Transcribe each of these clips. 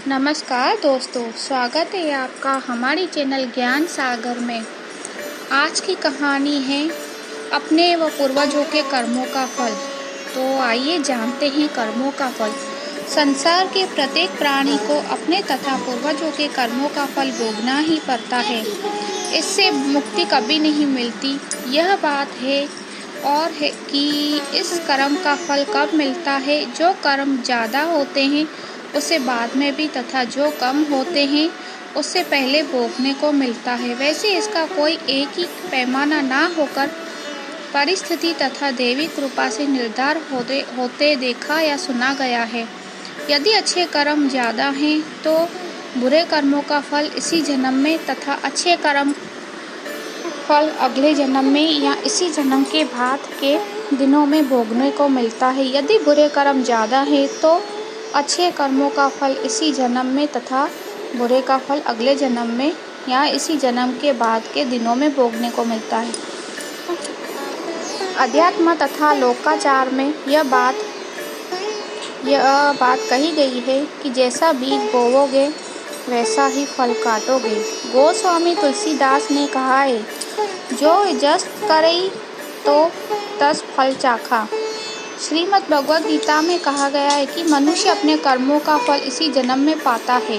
नमस्कार दोस्तों, स्वागत है आपका हमारी चैनल ज्ञान सागर में। आज की कहानी है अपने व पूर्वजों के कर्मों का फल। तो आइए जानते हैं कर्मों का फल। संसार के प्रत्येक प्राणी को अपने तथा पूर्वजों के कर्मों का फल भोगना ही पड़ता है। इससे मुक्ति कभी नहीं मिलती। यह बात है और है कि इस कर्म का फल कब मिलता है। जो कर्म ज़्यादा होते हैं उसे बाद में भी तथा जो कम होते हैं उससे पहले भोगने को मिलता है। वैसे इसका कोई एक ही पैमाना ना होकर परिस्थिति तथा देवी कृपा से निर्धार होते देखा या सुना गया है। यदि अच्छे कर्म ज़्यादा हैं तो बुरे कर्मों का फल इसी जन्म में तथा अच्छे कर्म फल अगले जन्म में या इसी जन्म के बाद के दिनों में भोगने को मिलता है। यदि बुरे कर्म ज़्यादा हैं तो अच्छे कर्मों का फल इसी जन्म में तथा बुरे का फल अगले जन्म में या इसी जन्म के बाद के दिनों में भोगने को मिलता है। अध्यात्म तथा लोकाचार में यह बात कही गई है कि जैसा बीज बोओगे वैसा ही फल काटोगे। गोस्वामी तुलसीदास ने कहा है, जो जस करई तो तस फल चाखा। श्रीमद् भगवद गीता में कहा गया है कि मनुष्य अपने कर्मों का फल इसी जन्म में पाता है।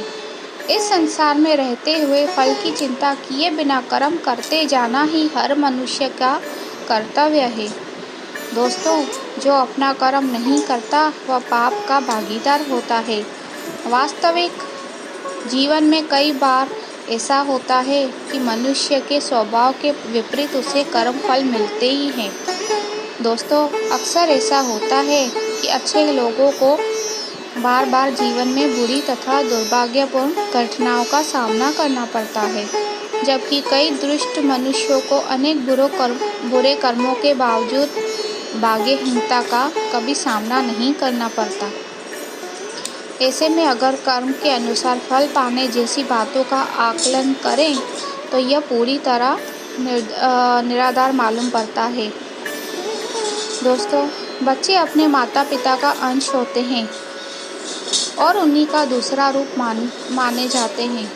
इस संसार में रहते हुए फल की चिंता किए बिना कर्म करते जाना ही हर मनुष्य का कर्तव्य है। दोस्तों, जो अपना कर्म नहीं करता वह पाप का भागीदार होता है। वास्तविक जीवन में कई बार ऐसा होता है कि मनुष्य के स्वभाव के विपरीत उसे कर्म फल मिलते ही हैं। दोस्तों, अक्सर ऐसा होता है कि अच्छे लोगों को बार बार जीवन में बुरी तथा दुर्भाग्यपूर्ण घटनाओं का सामना करना पड़ता है, जबकि कई दुष्ट मनुष्यों को अनेक बुरे कर्मों के बावजूद भाग्यहीनता का कभी सामना नहीं करना पड़ता। ऐसे में अगर कर्म के अनुसार फल पाने जैसी बातों का आकलन करें तो यह पूरी तरह निराधार मालूम पड़ता है। दोस्तों, बच्चे अपने माता पिता का अंश होते हैं और उन्हीं का दूसरा रूप माने जाते हैं।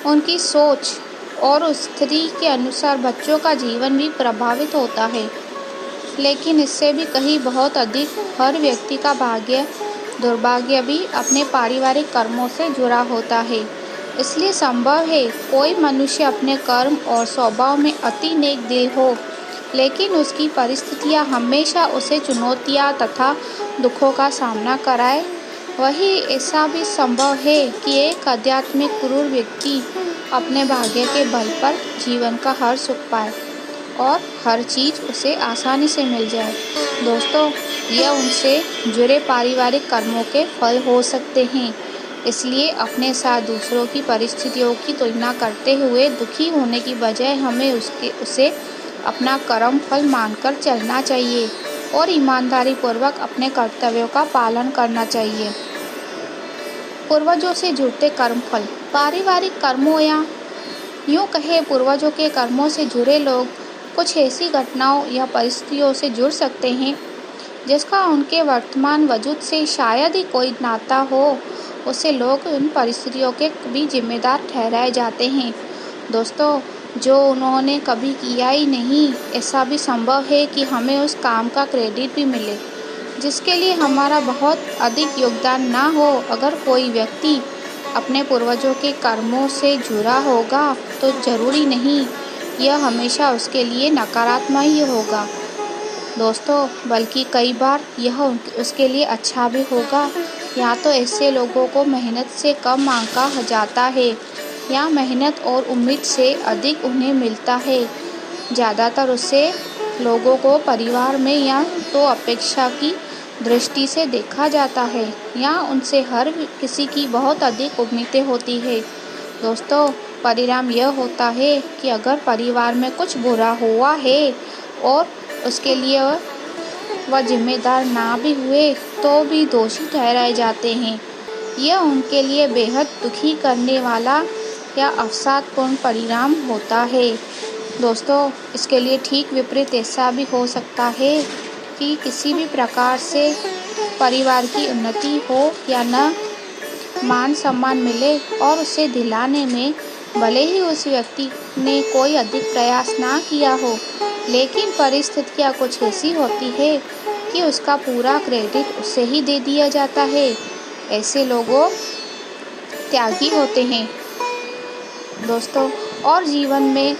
उनकी सोच और स्थिति के अनुसार बच्चों का जीवन भी प्रभावित होता है, लेकिन इससे भी कहीं बहुत अधिक हर व्यक्ति का भाग्य दुर्भाग्य भी अपने पारिवारिक कर्मों से जुड़ा होता है। इसलिए संभव है कोई मनुष्य अपने कर्म और स्वभाव में अति नेक दिल हो, लेकिन उसकी परिस्थितियां हमेशा उसे चुनौतियां तथा दुखों का सामना कराए। वही ऐसा भी संभव है कि एक आध्यात्मिक क्रूर व्यक्ति अपने भाग्य के बल पर जीवन का हर सुख पाए और हर चीज़ उसे आसानी से मिल जाए। दोस्तों, यह उनसे जुड़े पारिवारिक कर्मों के फल हो सकते हैं। इसलिए अपने साथ दूसरों की परिस्थितियों की तुलना करते हुए दुखी होने की बजाय हमें उसे अपना कर्म फल मानकर चलना चाहिए और ईमानदारी पूर्वक अपने कर्तव्यों का पालन करना चाहिए। पूर्वजों से जुड़ते कर्म फल। पारिवारिक कर्मों या यूँ कहे पूर्वजों के कर्मों से जुड़े लोग कुछ ऐसी घटनाओं या परिस्थितियों से जुड़ सकते हैं जिसका उनके वर्तमान वजूद से शायद ही कोई नाता हो। उसे लोग उन परिस्थितियों के भी जिम्मेदार ठहराए जाते हैं। दोस्तों, जो उन्होंने कभी किया ही नहीं, ऐसा भी संभव है कि हमें उस काम का क्रेडिट भी मिले जिसके लिए हमारा बहुत अधिक योगदान ना हो। अगर कोई व्यक्ति अपने पूर्वजों के कर्मों से जुड़ा होगा तो जरूरी नहीं यह हमेशा उसके लिए नकारात्मक ही होगा दोस्तों, बल्कि कई बार यह उसके लिए अच्छा भी होगा। या तो ऐसे लोगों को मेहनत से कम आंका जाता है या मेहनत और उम्मीद से अधिक उन्हें मिलता है। ज़्यादातर उससे लोगों को परिवार में या तो अपेक्षा की दृष्टि से देखा जाता है या उनसे हर किसी की बहुत अधिक उम्मीदें होती है। दोस्तों, परिणाम यह होता है कि अगर परिवार में कुछ बुरा हुआ है और उसके लिए वह जिम्मेदार ना भी हुए तो भी दोषी ठहराए जाते हैं। यह उनके लिए बेहद दुखी करने वाला या अवसादपूर्ण परिणाम होता है। दोस्तों, इसके लिए ठीक विपरीत ऐसा भी हो सकता है कि किसी भी प्रकार से परिवार की उन्नति हो या न मान सम्मान मिले और उसे दिलाने में भले ही उस व्यक्ति ने कोई अधिक प्रयास ना किया हो, लेकिन परिस्थितियाँ कुछ ऐसी होती है कि उसका पूरा क्रेडिट उसे ही दे दिया जाता है। ऐसे लोगों त्यागी होते हैं दोस्तों, और जीवन में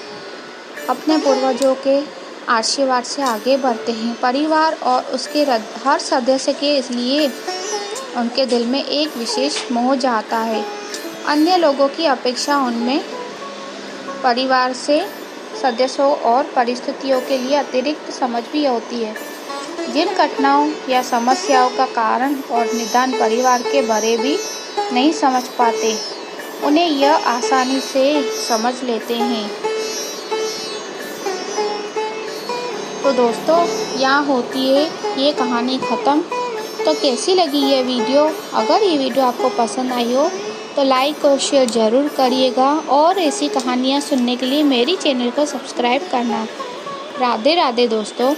अपने पूर्वजों के आशीर्वाद से आगे बढ़ते हैं। परिवार और उसके हर सदस्य के लिए उनके दिल में एक विशेष मोह जाता है। अन्य लोगों की अपेक्षा उनमें परिवार से सदस्यों और परिस्थितियों के लिए अतिरिक्त समझ भी होती है। जिन घटनाओं या समस्याओं का कारण और निदान परिवार के बड़े भी नहीं समझ पाते, उन्हें यह आसानी से समझ लेते हैं। तो दोस्तों, यहाँ होती है ये कहानी ख़त्म। तो कैसी लगी ये वीडियो? अगर ये वीडियो आपको पसंद आई हो तो लाइक और शेयर ज़रूर करिएगा, और ऐसी कहानियाँ सुनने के लिए मेरी चैनल को सब्सक्राइब करना। राधे राधे दोस्तों।